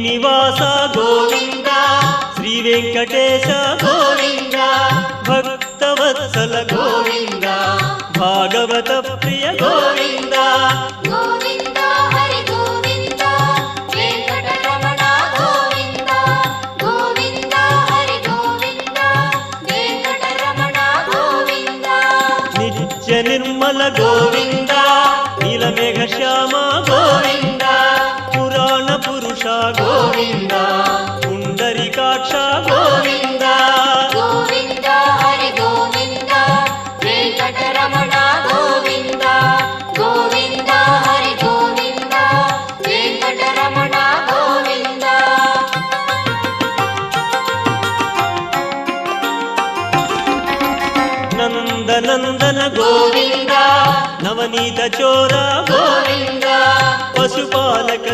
శ్రీనివాస గోవింద శ్రీ వెంకటేశ గోవింద భక్తవత్సల గోవింద భాగవత ప్రియ గోవింద గోవింద హరి గోవింద వెంకటరమణ గోవింద గోవింద హరి గోవింద వెంకటరమణ గోవింద నిత్య నిర్మల గోవింద నీలమేఘ శ్యామ గోవింద పురాణ పురుష గోవింద పుండరీకాక్ష గోవింద గోవింద హరి గోవింద వెంకటరమణ గోవింద గోవింద హరి గోవింద వెంకటరమణ గోవింద నందనందన గోవింద నవనీత చోర గోవింద పశుపాలక